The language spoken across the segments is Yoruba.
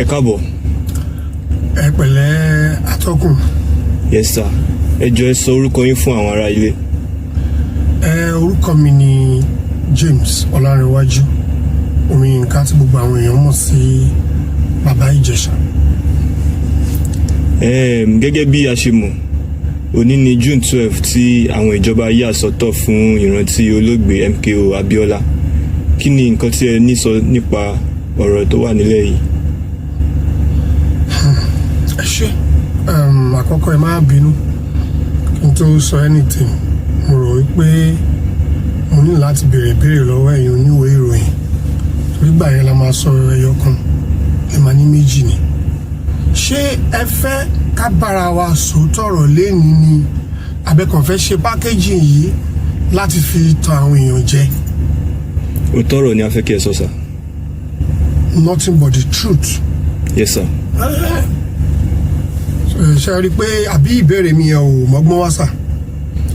Ẹ káàbọ̀. Ẹ pẹ̀lẹ́ atọ́kùn. Yes sir. Ẹ jọ̀ọ́ ẹ sọ orúkọ yín fún àwọn ará ilé. Orúkọ mi ni James Ọlárẹ̀wájú Omiyinka tí gbogbo àwọn èèyàn mọ̀ sí Bàbá Ìjẹ̀ṣà. Gẹ́gẹ́ bí a ṣe mọ̀, òní ni June 12 tí àwọn ìjọba yà sọ́tọ̀ fún ìrántí olóògbé MKO Abiola. Kí ni nǹkan tí ẹ ní sọ nípa ọ̀rọ̀ tó wà nílẹ̀ yìí? Ẹ ṣé, àkọ́kọ́ ẹ má bínú kí n tó sọ anything. Mo rò wípé mo ní láti béèrè ìbéèrè lọ́wọ́ ẹ̀yin oníwèé ìròyìn torí gbà yẹn la máa sọ ẹyọ kan ẹ máa ní méjì ni. Ṣé ẹ fẹ́ ká bára wa sòótọ́ ọ̀rọ̀ lẹ́ni ni abẹ́kàn fẹ́ ṣe pákéjì yìí láti fi tan àwọn èèyàn jẹ? Òótọ́ ọ̀rọ̀ ni a fẹ́ kí ẹ sọ sà. Nothing but the truth. Yes sir. Ṣé rí i pé àbí ìbéèrè mi yẹn ò mọ́gbọ́n wá sà?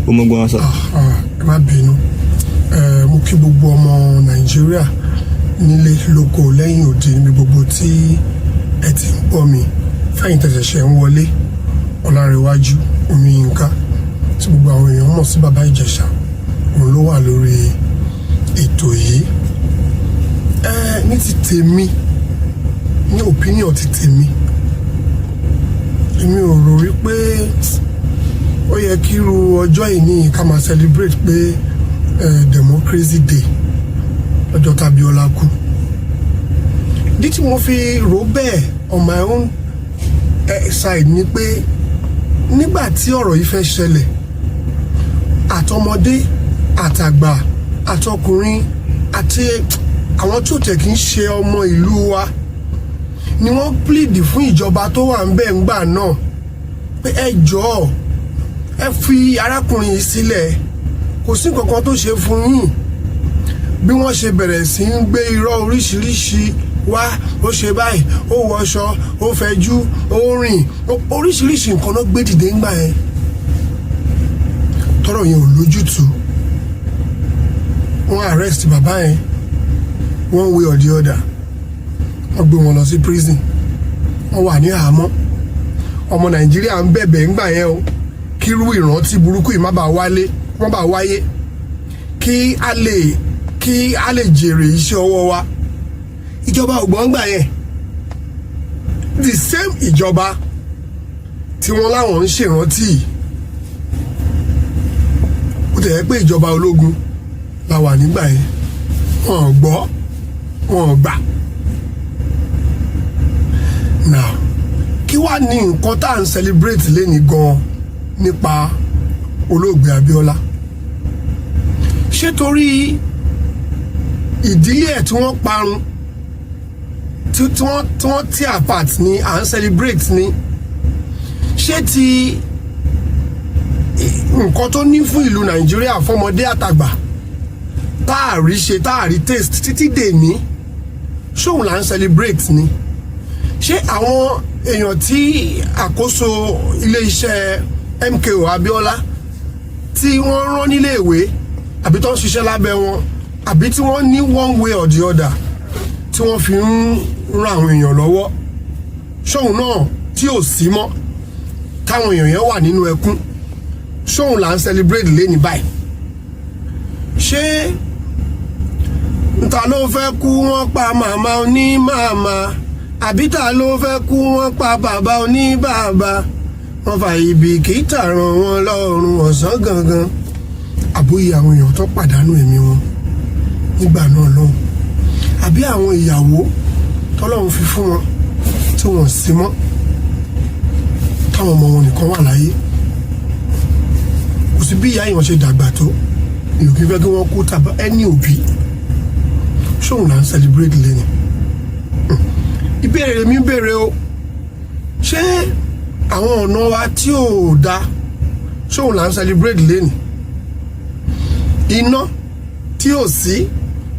Ó mọ́gbọ́n wá sà. Ẹ má bínú. Mo kí gbogbo ọmọ Nàìjíríà nílé lóko lẹ́yìn òde níbi gbogbo tí ẹ ti ń gbọ́ mi. Fẹ́yìn tẹ̀sẹ̀ṣẹ̀ ń wọlé Ọlárẹ̀wájú Omiyinka tí gbogbo àwọn èèyàn mọ̀ sí Bàbá Ìjẹ̀ṣà òun ló wà lórí ètò yìí. Ní ti tèmi, ní opinion ti tèmi, èmi ò rò wípé ó yẹ kí irú ọjọ́ ìní ká máa celebrate pé Democracy Day lọ́jọ́ t'Abíọ́lá kú. Ìdí tí mo fi rò bẹ́ẹ̀ on my own side ni pé nígbà tí ọ̀rọ̀ yìí fẹ́ ṣẹlẹ̀, àtọmọdé àtàgbà àtọkùnrin àti àwọn tí ò tẹ̀ kí ń ṣe ọmọ ìlú wa ni wọ́n plead fún ìjọba tó wà ń bẹ̀ ńgbà náà pé ẹ jọ̀ọ́ ẹ fi arákùnrin yìí sílẹ̀, kò sí nǹkan kan tó ṣe fún yín. Bí wọ́n ṣe bẹ̀rẹ̀ sí ń gbé irọ́ oríṣiríṣi wá, ó ṣe báyìí, ó wọṣọ, ó fẹjú, ó rìn, oríṣiríṣi nǹkan ló gbé dìde ńgbà yẹn. Tọ́rọ̀ yẹn ò lójútùú. Wọ́n arrest bàbá yẹn one way or the other. Wọ́n gbé wọn lọ sí prison. Wọ́n wà ní àhámọ́. Ọmọ Nàìjíríà ń bẹ̀bẹ̀ ńgbà yẹn o kírú ìrántí burúkú yìí má bàa wáyé, kí a lè jèrè iṣẹ́ ọwọ́ wa. Ìjọba ò gbọ́ ńgbà yẹn. The same ìjọba tí wọ́n láwọn ń ṣèrántí yìí, ó tẹ̀ ẹ́ pé ìjọba ológun la wà nígbà yẹn, wọn ò gbọ́, wọn ò gbà. Now kí wàá ní nǹkan tá à ń celebrate léni gan nípa olóògbé Abíọ́lá? Ṣé torí ìdílé ẹ̀ tí wọ́n parun tí wọ́n tear apart ni à ń celebrate ni? Ṣé ti nǹkan tó ní fún ìlú Nàìjíríà fọmọdé àtàgbà táàrí ṣe táàrí taste títí dèní ṣóun là ń celebrate ni? Ṣé àwọn èèyàn tí àkóso ilé-iṣẹ́ MKO Abiola tí wọ́n rán nílé ìwé àbí tó ń ṣiṣẹ́ lábẹ́ wọn àbí tí wọ́n ní one way or the other tí wọ́n fi ń ran àwọn èèyàn lọ́wọ́, ṣóun náà tí ò sí mọ́ táwọn èèyàn yẹn wà nínú ẹkún, ṣóun là ń celebrate lẹ́ni báyìí? Ṣé ta ló fẹ́ kú wọ́n pa màmá oní màmá, àbí ta ló fẹ́ kú wọ́n pa bàbá oní bàbá? Wọ́n fa ìbìkítà ràn wọ́n lọ́rùn ọ̀sán gangan. Àbóyè àwọn èèyàn tó pàdánù ẹ̀mí wọn nígbà náà lọ́hùn, àbí àwọn ìyàwó tọ́lọ́run fi fún wọn tí wọ́n sí mọ́, táwọn ọmọ wọn nìkan wà láyé. Kò sí bí ìyá ìwọ̀n ṣe dàgbà tó, ìlú kí fẹ́ kí wọ́n kú tàbí ẹni òbí. Ṣóun là ń celebrate lẹ́ni? Ìbéèrè mi béèrè o, ṣé àwọn ọ̀nà wa tí ò da ṣóun là ń celebrate lẹ́ni? Iná tí ò sí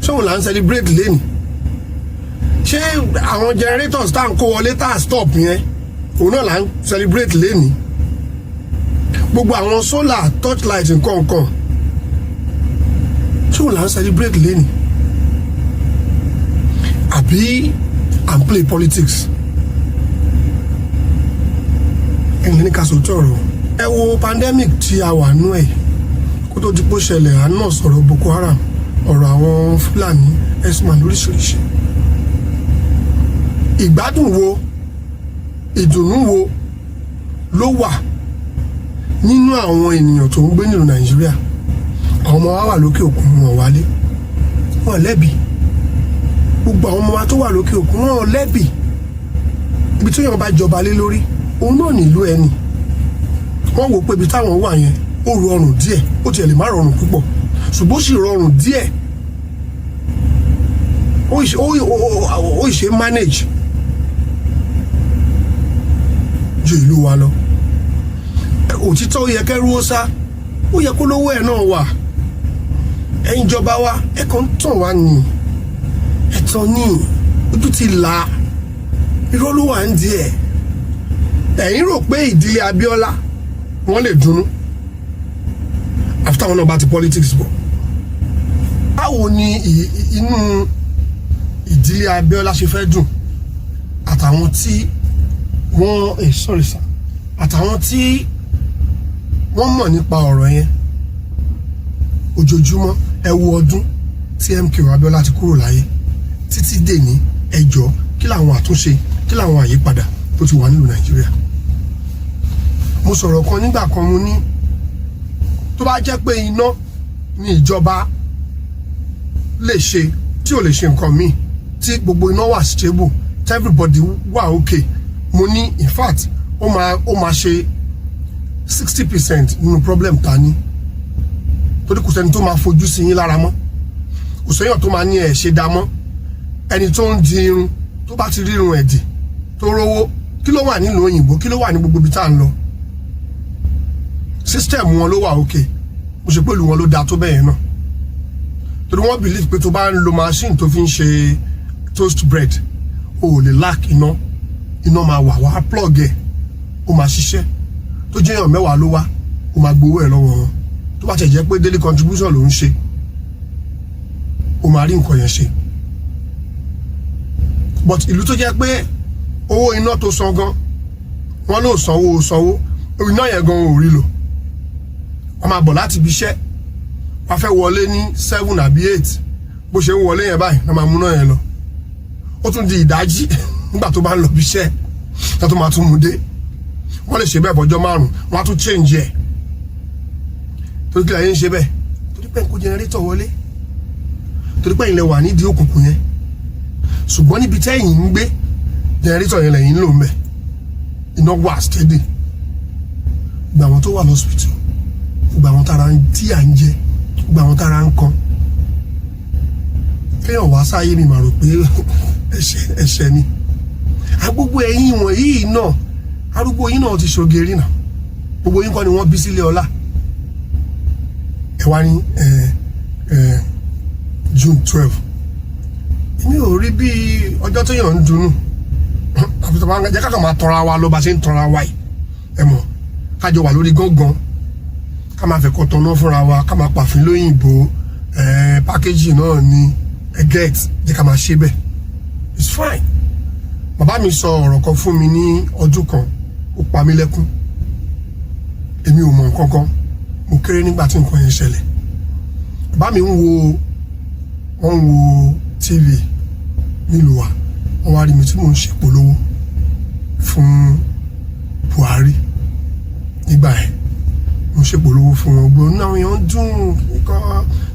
ṣóun là ń celebrate lẹ́ni? Ṣé àwọn generators tá à ń kó wọlé tá à stop yẹn òun náà là ń celebrate lẹ́ni? Gbogbo àwọn solar torchlight nǹkan ṣóun là ń celebrate lẹ́ni? Àbí and play politics ẹ̀yin ní ká sòótọ́ ọ̀rọ̀ ẹ wo pandemic tí a wà nú ẹ̀ kó tó di pé ó ṣẹlẹ̀ à ń náà sọ̀rọ̀ Boko Haram ọ̀rọ̀ àwọn Fúlàní ẹ̀sùn lóríṣiríṣi ìgbádùn wo ìdùnnú wo ló wà nínú àwọn ènìyàn tó ń gbé nílùú Nàìjíríà àwọn ọmọ wa wà lókè òkun wọn wálé wọn lẹ́bi gbogbo àwọn ọmọ wa tó wà lókè òkun wọn lẹ́bi ibi tó yàn bá jọba lé lórí òun náà nílùú ẹni wọ́n wò pé ibi táwọn wà yẹn ó rọrùn díẹ̀ ó tiẹ̀ lè má rọrùn púpọ̀ ṣùgbọ́n ó sì rọrùn díẹ̀ ó ṣe manage ju ìlú wa lọ òtítọ́ ó yẹ kẹ́rú ó sá ó yẹ kó lówó ẹ̀ náà wà ẹ̀yin ìjọba wa ẹ̀ kàn ń tàn wá ní ẹ̀tàn ní ojú ti là irọ́ ló wà ń di ẹ̀ ẹ̀yin rò pé ìdílé Abíọ́lá wọ́n lè dunnú after wọn náà bá ti politics bọ̀ báwo ni inú ìdílé Abíọ́lá ṣe fẹ́ dùn àtàwọn tí wọ́n sorry sir àtàwọn tí wọ́n mọ̀ nípa ọ̀rọ̀ yẹn ojoojúmọ́ ẹ wo ọdún tí MKO Abíọ́lá ti kúrò láyé títí dèní ẹjọ́ kí làwọn àtúnṣe kí làwọn àyípadà tó ti wà nílùú Nàìjíríà mo sọ̀rọ̀ kan nígbà kan mo ní tó bá jẹ́ pé iná ni ìjọba lè ṣe tí ò lè ṣe nǹkan míì tí gbogbo iná wà stable tí everybody wà okay mo ní in fact ó máa ṣe 60% nínú problem ta ní torí kò sẹ́ni tó máa fojú sí yín lára mọ́ kò sẹ́yìn tó máa ní ẹ̀ ṣe dá mọ́ ẹni tó ń di irun tó bá ti rí irun ẹ̀ dì tó rówó kí ló wà nílùú òyìnbó kí ló wà ní gbogbo ibi tá à ń lọ system wọn ló wà okay mo ṣe pé ìlú wọn ló dáa tó bẹ́ẹ̀ náà torí wọ́n believe pé tó bá ń lo machine tó fi ń ṣe toast bread o ò lè lack iná máa wà wá plug ẹ̀ ó máa ṣiṣẹ́ tó jẹ́ èèyàn mẹ́wàá ló wá ó máa gbowó ẹ̀ lọ́wọ́ wọn tó bá tẹ̀ jẹ́ pé daily contribution ló ń ṣe ó máa rí nǹkan yẹn ṣe but ìlú tó jẹ́ pé owó iná tó san gan wọ́n ló sanwó iná yẹn gan ò rí lò wọ́n máa bọ̀ láti ibi iṣẹ́ wọ́n fẹ́ wọlé ní 7 àbí 8 bó ṣe ń wọlé yẹn báyìí wọ́n máa múná yẹn lọ ó tún di ìdájí nígbà tó bá ń lọ bí iṣẹ́ tó máa tún mú dé wọ́n lè ṣe bẹ́ẹ̀ bọ́jọ́ 5 wọ́n á tún change ẹ̀ torí kí láyé ń ṣe bẹ́ẹ̀ torí pé ń kó jẹnẹrétọ̀ wọlé torí pé ilẹ̀ wà nídìí òkùnkùn yẹn ṣùgbọ́n níbi tẹ́yìn ń gbé jẹnẹrétọ̀ yẹn lẹ́yìn ń lò ń bẹ̀ iná wà steady gbogbo àwọn tó wà lọ́sibítù gbogbo àwọn tára tí à ń jẹ gbogbo àwọn tára ń kan kéèyàn wá sáyé mi mà rò pé ẹ̀ṣẹ̀ ni agbogbo ẹ̀yin wọ̀nyí náà arúgbó yín náà ti ṣògèrè náà gbogbo yín kọ́ ni wọ́n bí sílé ọlá ẹ wá ní June 12 èmi ò rí bí ọjọ́ tó yàn ń dunnú àfi tó bá ń jẹ́ ká kàn máa tọra wa ló bá ṣe ń tọra wa yìí ẹ mọ̀ kájọ wà lórí gángan ká máa fẹ̀kọ́ tọ́ná fúnra wa ká máa pàfin lóyìnbó pákéjì náà ní get jẹ́ ká máa ṣe bẹ́ẹ̀ it's fine bàbá mi sọ ọ̀rọ̀ kan fún mi ní ọdún kan ó pa mí lẹ́kún èmi ò mọ̀ nǹkan kan mo kéré nígbà tí nǹkan yẹn ṣẹlẹ̀ bàbá mi wọ́n ń wo TV nílùú wa wọ́n wá rí mi tí mò ń ṣèpolówó fún Buhari nígbà yẹn mo ṣèpolówó fún wọn gbọ́n náà yẹn ń dùn nǹkan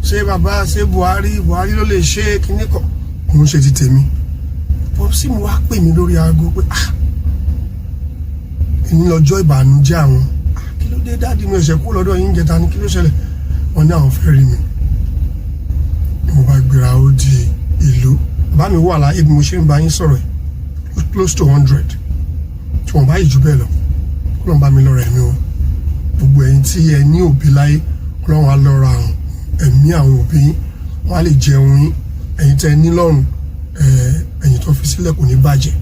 ṣé bàbá ṣé Buhari ló lè ṣe kíní kan mo ń ṣe ti tèmi pọ́sí mi wá pè mí lórí aago pé èmi lọ́jọ́ ìbànújẹ́ àwọn kí ló dé dáàdi mi ò ṣe kú lọ́dọ̀ yín jẹta ní kí ló ṣẹlẹ̀ wọ́n ní àwọn fẹ́ rí mi mo bá gbéra ó di ìlú bàbá mi wà láyé bí mo ṣe ń bá yín sọ̀rọ̀ close to 100 tí wọ́n bá yìí jù bẹ́ẹ̀ lọ kó lọ́n bá mi lọ́rọ̀ ẹ̀mí wọn gbogbo ẹ̀yin tí ẹ ní òbí láyé kó lọ́n wá lọ́ra ẹ̀mí àwọn òbí yín wọ́n á lè jẹun yín ẹ̀yin tẹ́ ní lọ́rùn ẹ̀yin tó fi sílẹ̀ kò ní bàjẹ́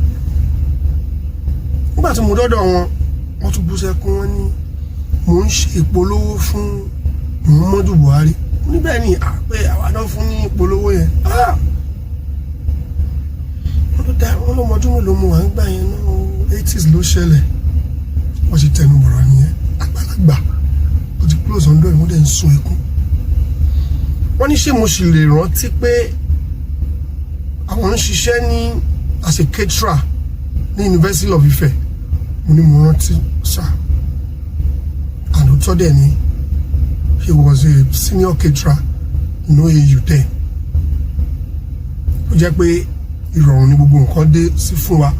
nígbà tí mo dọ́dọ̀ wọ́n tún bú sẹ́kún wọn ní mò ń ṣe ìpolówó fún Muhammadu Buhari níbẹ̀ ni àpẹ àwa náà fún ní ìpolówó yẹn wọ́n lọ́mọdún mélòó mo wà ń gbà yẹn náà 80s ló ṣẹlẹ̀ wọ́n ṣe tẹnu bọ̀rọ̀ nìyẹn àgbàlagbà tó ti close ọ̀ndọ́ ẹ̀ wọ́n dẹ̀ ń sun ẹkún. wọ́n ní ṣé mo sì lè rántí pé àwọn ń ṣiṣẹ́ ní as a caterer ní University of Ife. Mo ní mo rántí sir, and òótọ́ dẹ̀ ni he was a senior caterer in OAU then. ó jẹ́ pé ìrọ̀rùn ní gbogbo nǹkan dé sí fún wa,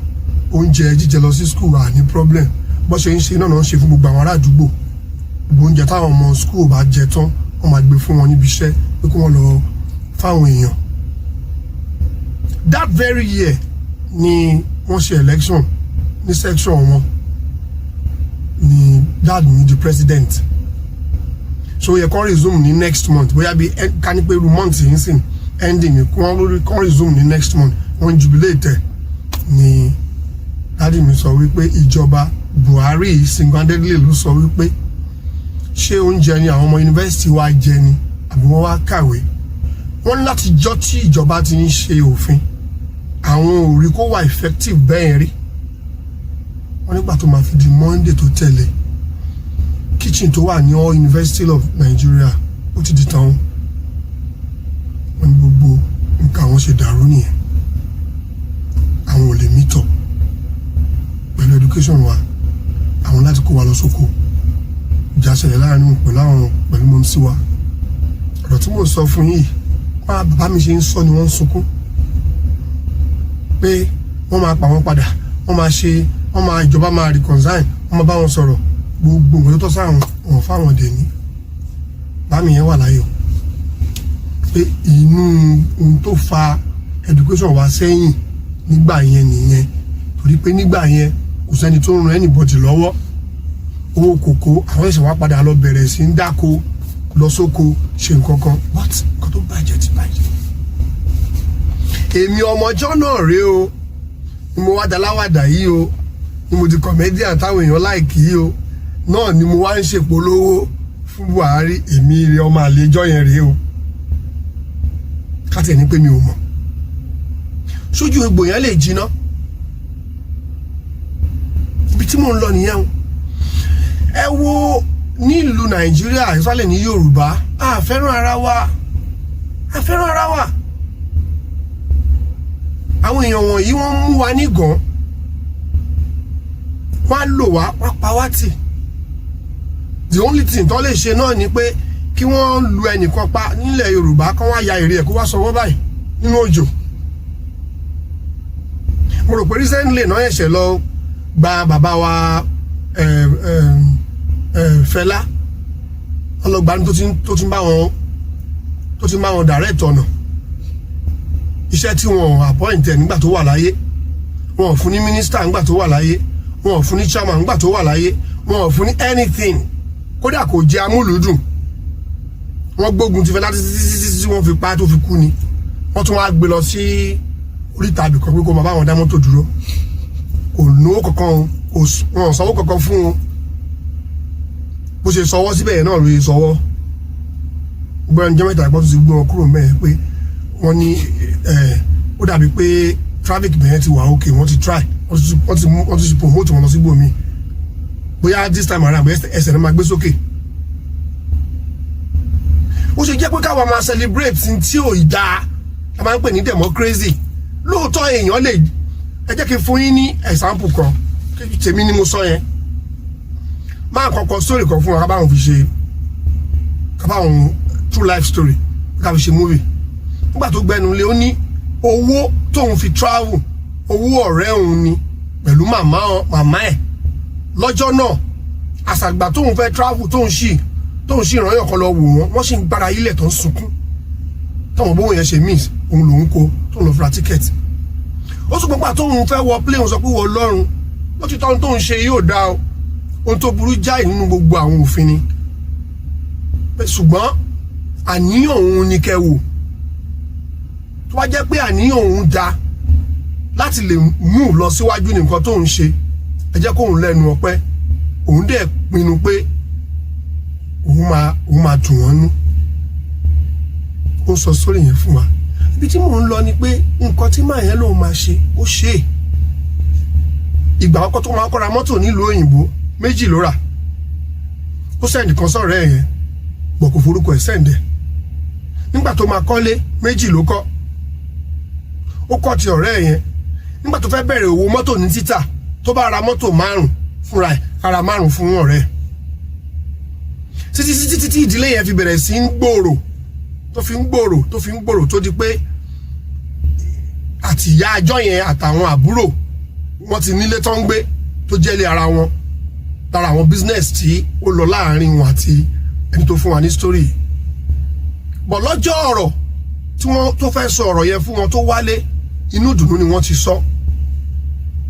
oúnjẹ jíjẹ lọ sí school wa ní problem bó ṣe ń ṣe náà ń ṣe fún gbogbo àwọn ará àdúgbò. gbogbo oúnjẹ táwọn ọmọ school bá jẹ tán wọ́n máa gbé fún wọn níbi iṣẹ́ pé kí wọ́n lọ fáwọn èèyàn. That very year ni wọ́n ṣe election ní section wọn ni dad mi di president, so yẹ kó resume ní next month bóyá bí ká ní pé irú month yìí sìn ending ni kó resume ní next month wọ́n jubilate ni dadi mi sọ wípé ìjọba Buhari single-handedly ló sọ wípé ṣé oúnjẹ ni àwọn ọmọ yunifásitì wa jẹ ni àbí wọ́n wá kàwé. wọ́n ní láti jọ́ tí ìjọba ti ń ṣe òfin àwọn ò rí kó wà effective bẹ́ẹ̀ rí. wọ́n nígbà tó máa fi di Monday tó tẹ̀lé kitchen tó wà ní All University of Nigeria ó ti di tán. wọ́n ní gbogbo nǹkan àwọn ṣe dàrú nìyẹn, àwọn ò lè meet up pẹ̀lú education wa, àwọn láti kó wa lọ sóko. ìjà ṣẹlẹ̀ láàrin pẹ̀lú mọ́mísí wa. ọ̀rọ̀ tí mò ń sọ fún yìí bàbá mi ṣe ń sọ ni wọ́n ń sunkún pé wọ́n máa pa wọ́n padà, ìjọba máa reconcile, wọ́n máa bá wọn sọ̀rọ̀. gbogbo nǹkan tó tọ́ sáwọn wọn fáwọn dẹ̀ ní bàbá mi yẹn wà láyọ̀ pé inú ohun tó fa education wa sẹ́yìn nígbà yẹn nìyẹn, torí pé nígbà yẹn kò sẹ́ni tó ń ran anybody lọ́wọ́. owó kòkó àwọn ẹ̀sìn wa padà lọ bẹ̀rẹ̀ sí ń dáko lọ sóko ṣe nǹkan kan, but nǹkan tó bàjẹ́ ti bàjẹ́. èmi ọmọjọ́ náà rèé o, ni mo wá daláwàdà yìí o, ni mo di comedian táwọn èèyàn láìkì yìí o, náà ni mo wá ń ṣèpolówó fún Buhari. èmi rè ọmọ àlejò yẹn rèé o, káti ẹni pé mi ò mọ̀. sójú egbò yẹn lè jiná, ibi tí mò ń lọ nìyẹn o. ẹ wo nílùú Nàìjíríà ìsàlẹ̀ ní Yorùbá a fẹ́ràn ara wa, àwọn èèyàn wọ̀nyí wọ́n mú wa nígàn, wọ́n á lò wá, wọ́n pa wá tì. the only thing tó lè ṣe náà ni pé kí wọ́n lu ẹnìkan pa nílẹ̀ Yorùbá kán wá ya èrè ẹ̀ kó wá sọwọ́ báyìí nínú òjò. mo rò pé recently náà ẹ̀ṣẹ̀ lọ gba bàbá wa Fẹlá ọlọgbà tó ti ń bá wọn direct ọ̀nà iṣẹ́ tí wọn appoint ẹ̀ nígbà tó wà láyé, wọn ò fún ní minister nígbà tó wà láyé, wọn ò fún ní chairman nígbà tó wà láyé, wọn ò fún ní anything, kódà kò jẹ́ amúlùúdùn. wọ́n gbógun ti Fẹlá títí tí wọ́n fi pa tó fi kú ni. wọ́n tún wá gbé lọ sí oríta àbìkan pé kó máa bá wọn dá mọ́tò dúró, kò náwó kankan, wọn ò sanwó kankan fún un. bó ṣe sọwọ́ síbẹ̀ yẹn náà ló yẹ sọwọ́. gbọ́dọ̀ ní jẹ́ mẹ́ta ìpọ́n tó ti gbé wọn kúrò mẹ́ẹ̀ pé wọ́n ní ó dàbí pé traffic bẹ̀yẹn ti wà òkè, wọ́n ti try, wọ́n ti promote wọn lọ sí gbòmí. bóyá this time around ẹsẹ̀ náà máa gbé sókè. ó ṣe jẹ́ pé káwa máa celebrate tí ò dáa, a máa ń pè ní democracy. lóòótọ́ èèyàn lè, ẹ jẹ́ kí n fún yín ní example kan, tèmi ni mo sọ yẹn. máa kọ́kọ́ story kan fún wa kábàáwọn fi ṣe, kábàáwọn true life story ká fi ṣe movie. nígbà tó gbẹnu lé ó ní owó tóun fi travel, owó ọ̀rẹ́ òun ni pẹ̀lú màmá ẹ̀ lọ́jọ́ náà. àṣàgbà tóun fẹ́ travel tóun sì ìrànyàn kan lọ wò wọ́n sì ń gbára ilẹ̀ tó ń sunkún. táwọn bówó yẹn ṣe miss òun lòun kó tóun lọ fura tíkẹ́ẹ̀tì. ó sọ pé tóun fẹ́ wọ plane sọ pé wọ Ọlọ́run ó ti tọ́nu tóun ṣe yóò dá o, ohun tó burú jáì nínú gbogbo àwọn òfin ni. ṣùgbọ́n àníyàn òun ni kẹ́ wò, tó wá jẹ́ pé àníyàn òun da láti lè mú lọ síwájú ní nǹkan tóun ṣe, ẹ jẹ́ kóun lẹ́nu ọpẹ́. òun dẹ̀ pinnu pé òun máa dùn wọ́n nú. ó ń sọ sórí yẹn fún wa. ibi tí mò ń lọ ni pé nǹkan tí màá yẹn lòun máa ṣe ó ṣe é. ìgbà ọkọ tó máa kọ́ra mọ́tò nílùú òyìnbó méjì ló rà ó sẹ́ndì kan sọ̀rọ̀ ẹ̀ yẹn bọ̀ kò forúkọ ẹ̀ sẹ́ndẹ̀ nígbà tó máa kọ́lé méjì ló kọ́ ó kọ́ ti ọ̀rẹ́ ẹ̀ yẹn nígbà tó fẹ́ bẹ̀rẹ̀ òwò mọ́tò ní títà tó bá ra mọ́tò 5 fúnra ẹ̀ ara 5 fún ọ̀rẹ́ ẹ̀ títí ìdílé yẹn fi bẹ̀rẹ̀ sí ń gbòòrò tó fi ń gbòòrò tó di pé àti ìyá àjọ yẹn àtàwọn àbúrò wọn ti nílé tó ń gbé tó jẹ́lé ara wọn lára àwọn business tí ó lọ láàrin wọn àti ẹni tó fún wa ní story bọ̀ lọ́jọ́ ọ̀rọ̀ tí wọ́n tó fẹ́ sọ ọ̀rọ̀ yẹn fún wọn tó wálé inú ìdùnnú ni wọ́n ti sọ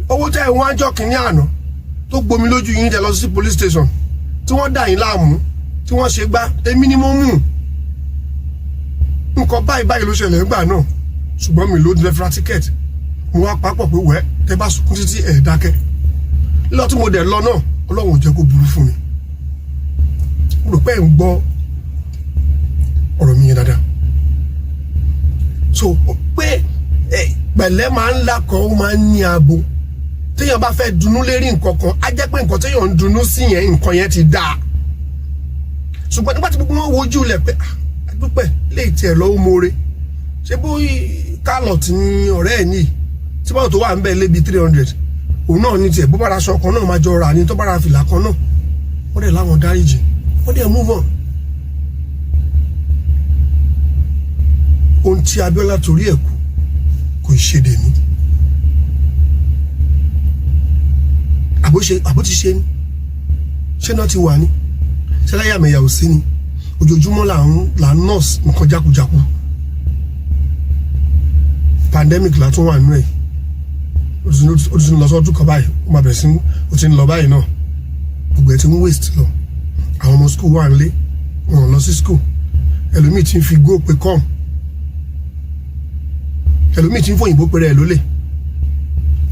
owó tẹ́ wọ́n ájọ́ kìíní àná tó gbomi lójú yín tẹ́ lọ sí police station tí wọ́n dà yín láàmú tí wọ́n ṣe gbá èmi ni mo mú nǹkan báyìí ló ṣẹlẹ̀ nígbà náà ṣùgbọ́n mi ló dé fira ticket mo wá papọ̀ pé wẹ́ tẹ́ bá sunkún títí ẹ̀ dákẹ́ lọ tí mo dẹ̀ lọ náà Ọlọ́run ò jẹ́ kó burú fún mi mo rò pé ẹ̀ ń gbọ́ ọ̀rọ̀ mi yẹn dáadáa so pé pẹ̀lẹ́ máa ń lakọ̀ ó máa ń ní abo téèyàn bá fẹ́ dunú lérí nǹkan kan á jẹ́ pé nǹkan téèyàn ń dunú sí yẹn nǹkan yẹn ti dáa ṣùgbọ́n nígbà tí gbogbo wọn wojú lẹ̀ pé àdúpẹ́ lè tiẹ̀ lọ́wọ́ mọ́re ṣé bó kálọ̀tì ní ọ̀rẹ́ ẹ̀ nìyí tí báwo tó wà ń bẹ̀ lébi 300 òun náà ní tiẹ̀ bó bá ra aṣọ kan náà máa jọ ra ní tó bá ra fìlà kan náà wọ́n dẹ̀ láwọn dáríjì wọ́n dẹ̀ move on. ohun tí Abíọ́lá torí ẹ̀ kú kò ṣe dèmí àbó ti ṣe ni ṣé náà ti wà ní ṣé láyàmẹ̀yà ò sí ni ojoojúmọ́ là ń nọ́ọ̀sì nǹkan jákujáku pandemic la tún wà nínú ẹ̀ ó ti ń lọ sọ́dún kan báyìí ó máa bẹ̀rẹ̀ sí ó ti ń lọ báyìí náà gbogbo ẹ̀ ti ń waste lọ àwọn ọmọ school wà nílé wọn lọ sí school ẹlòmíì ti ń fi go pé come ẹlòmíì ti ń fòyìnbó pé rẹ̀ lólè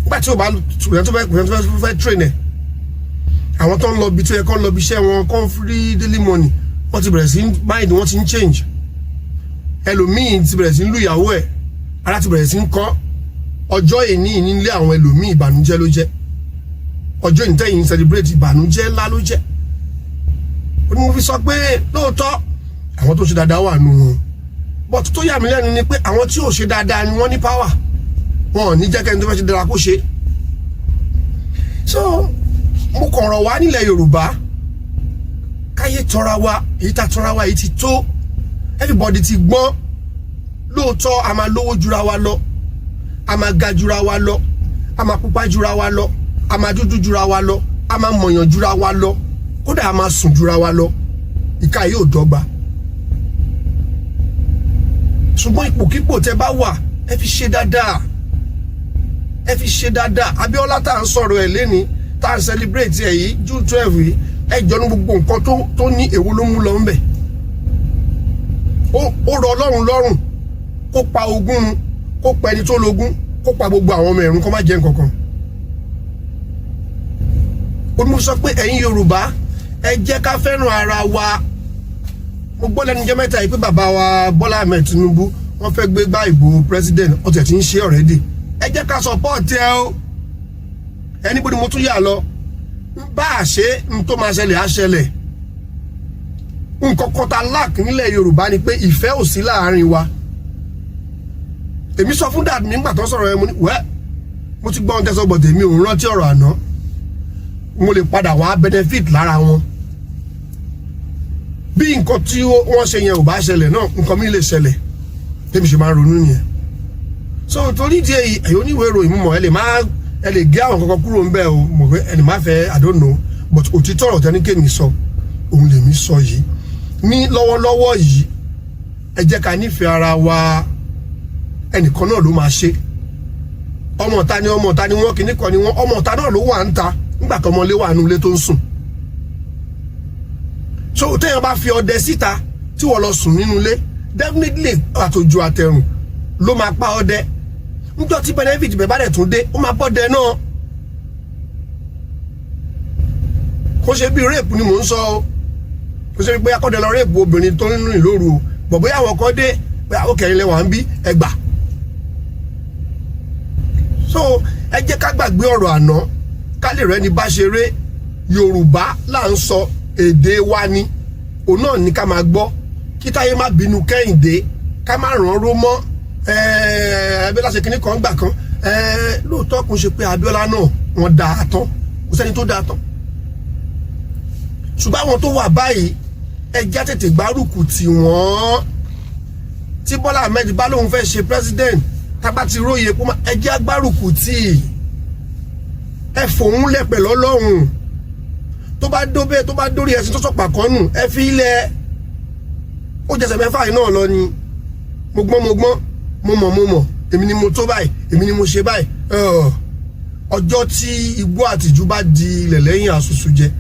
nígbà tí ó bá tùyẹn tó fẹ́ train ẹ̀ àwọn tó ń lọ bí tó yẹ kó ń lọ bí iṣẹ́ wọn kó ń free daily money wọ́n ti bẹ̀rẹ̀ sí mind wọ́n ti ń change ẹlòmíì ti bẹ̀rẹ̀ sí ń lu ìyàwó ẹ̀ ara ti bẹ̀rẹ̀ sí ń kọ́ ọjọ́ ìní nílé àwọn ẹlòmíì ìbànújẹ́ ló jẹ́ ọjọ́ ìtẹ́yìn celebrate ìbànújẹ́ ńlá ló jẹ́ ó ní mo fi sọ pé lóòótọ́ àwọn tó ṣe dáadáa wà nù wọn but tó yà mí lẹ́nu ni pé àwọn tí ò ṣe dáadáa ni wọ́n ní power wọn ò ní jẹ́ kẹ́ni tó fẹ́ ṣe dára kó ṣe so mo kàn rọ̀ wá nílẹ̀ Yorùbá káyé tọ́ra wa èyí tá tọ́ra wa èyí ti tó everybody ti gbọ́n lóòótọ́ a máa lówó jura wa lọ a máa ga jura wa lọ a máa pupa jura wa lọ a máa dúdú jura wa lọ a máa mọ̀yàn jura wa lọ kódà a máa sùn jura wa lọ ìka yóò dọ́gba ṣùgbọ́n ipòkípò tẹ́ bá wà ẹ fi ṣe dáadáa ẹ fi ṣe dáadáa Abíọ́lá tá à ń sọ̀rọ̀ ẹ̀ lẹ́ni tá à ń celebrate ẹ̀ yìí June 12 yìí ẹ jọ ní gbogbo nǹkan tó ní èwo ló mú lọ ń bẹ̀ ó rọ Ọlọ́run lọ́rùn kó pa ogún kó pa ẹni tó lógún kó pa gbogbo àwọn ọmọ ẹ̀rún kó má jẹ́ nǹkan kan ó ní mo sọ pé ẹ̀yin Yorùbá ẹ jẹ́ ká fẹ́ràn ara wa mo gbọ́ lẹ́nu jẹ́ mẹ́ta yìí pé bàbá wa Bọ́lá Ahmed Tinubu wọ́n fẹ́ gbé gbá ìbò president ọ̀tẹ̀ tí ń ṣe already ẹ jẹ́ ká support ẹ o anybody mo tún yà lọ bá a ṣe n tó máa ṣẹlẹ̀ á ṣẹlẹ̀ nǹkan kan tá lack nílẹ̀ Yorùbá ni pé ìfẹ́ ò sí láàárín wa èmi sọ fún dad mi nígbà tó sọ̀rọ̀ ẹ mo ní wẹ́ mo ti gbọ́ ohun tẹ́sán bọ̀ tèmi ò ń rántí ọ̀rọ̀ àná mo lè padà wá benefit lára wọn bí nǹkan tí wọ́n ṣe yẹn ò bá ṣẹlẹ̀ náà nǹkan mi lè ṣẹlẹ̀ tèmi ṣe máa ń ronú nìyẹn so torí di èyí ẹ̀yọ́ oníwèé ìròyìn mú mọ̀ ẹ lè gé àwọn kankan kúrò ń bẹ́ẹ̀ o mọ̀ pé ẹni máa fẹ́ I don't know but òtítọ́ ọ̀rọ̀ tẹ́ni kémi sọ òun lèmi sọ yìí ní lọ́wọ́lọ́wọ́ yìí ẹ jẹ́ ká nífẹ̀ẹ́ ara wa ẹnìkan náà ló máa ṣe ọmọ ọ̀tá ni wọ́n kìíní kan ni wọ́n ọmọ ọ̀tá náà ló wà ń ta nígbà tó ọmọlé wà nínú ilé tó ń sùn so téèyàn bá fi ọdẹ síta tí wọ́n lọ sùn nínú ilé definitely àtòjò àtẹ̀rùn ló máa pa ọdẹ níjọ́ tí benefit bẹ̀ bá dẹ̀ tún dé ó máa bọ́dẹ náà kó ṣe bí rape ni mò ń sọ o kó ṣe bí pé akọ́dẹ lọ rape obìnrin tó ń rìn lóru o bọ̀ bóyá àwọn kan dé pé àwọn kẹrin lẹ́wọ̀n ń bí ẹgbà so ẹ jẹ́ ká gbàgbé ọ̀rọ̀ àná ká lè rẹ́ni bá ṣeré Yorùbá là ń sọ, èdè wa ni òun náà ní ká máa gbọ́, kí Táyé má bínú Kẹ́hìndé, ká má ràn ró mọ́ Abíọ́lá ṣe kinní kan gbà kan lóòótọ́ kò ṣe pé Abíọ́lá náà wọ́n dá a tán, kò sẹ́ni tó dá a tán, ṣùgbọ́n àwọn tó wà báyìí ẹjẹ́ tètè gbárùkù tì wọ́n. Tí Bọ́lá Ahmed bá lóun fẹ́ ṣe president, tábà ti róye kó má ẹjẹ́ agbárùkù tì, ẹ fòun lẹ̀pẹ̀ lọ́lọ́run, tó bá dóbẹ́ tó bá dórí ẹṣin tó sọ̀pà kan nù ẹ fi ilẹ̀, ó jẹsẹ̀ mẹ́fà yìí náà lọ ni mo gbọ́n mo mọ̀ èmi ni mo tó báyìí, èmi ni mo ṣe báyìí. Ọjọ́ tí igbó àtìjú bá di ilẹ̀ lẹ́yìn àṣùṣù jẹ,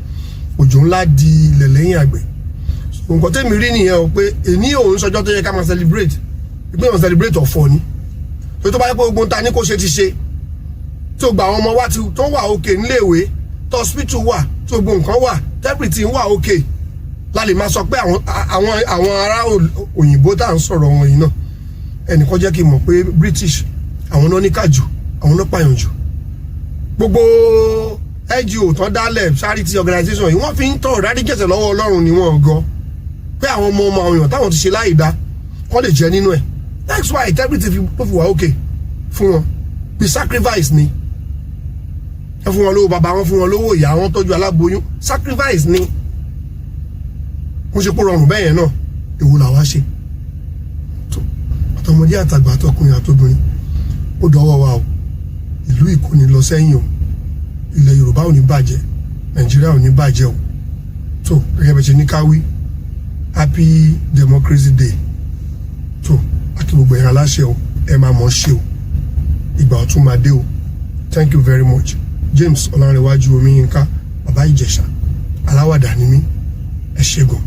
òjò ńlá di ilẹ̀ lẹ́yìn àgbẹ̀. Nǹkan tẹ́mi rí nìyẹn o, pé èní òun sọjọ́ tó yẹ ká máa celebrate, ìpín ìwọ̀n celebrate ọ̀fọ̀ ni, tó bá yẹ pé ogun ta ní kó ṣe ti ṣe, tó gba àwọn ọmọ wa tó wà òkè níléèwé, tó hospital wà, tó gbogbo nǹkan wà, everything wà òkè, la lè máa sọ pé àwọn ará òyìnbó tá à ń sọ̀rọ̀ wọn yìí náà, ẹnìkan jẹ́ kí n mọ̀ pé British àwọn náà ní kájù, àwọn náà pààyàn jù. Gbogbo NGO tán dálẹ̀ charity organization yìí wọ́n fi ń tọrọ dáríjẹ̀sẹ̀ lọ́wọ́ Ọlọ́run ni wọ́n gan, pé àwọn ọmọ àwọn èèyàn táwọn ti ṣe láì dá wọ́n lè jẹ́ nínú ẹ̀. That's why integrity tó fi wà òkè fún wọn bí sacrifice ni. Ẹ fún wọn lówó bàbá wọn, fún wọn lówó ìyá wọn, tọ́jú aláboyún, sacrifice ni. Mo ṣe kó rọrùn bẹ́ẹ̀ yẹn náà, èwo làwa ṣe. Àtọmọdé àtàgbà àtọkùnrin àtobìnrin ó dọwọ́ wa o, ìlú ìkóni lọ sẹ́yìn o, ilẹ̀ Yorùbá ò ní bàjẹ́, Nàìjíríà ò ní bàjẹ́ o. tó gẹ́gẹ́ bẹ́ẹ̀ ṣe ní káwí happy democracy day. tó àti gbogbo ẹ̀yàn aláṣẹ o, ẹ máa mọ̀ ṣe o, ìgbà ọ̀tún máa dé o. Thank you very much. James Ọlánrewájú Omiyinka, Bàbá Ìjẹ̀ṣà, aláwàdà ni mí, ẹ ṣé gan.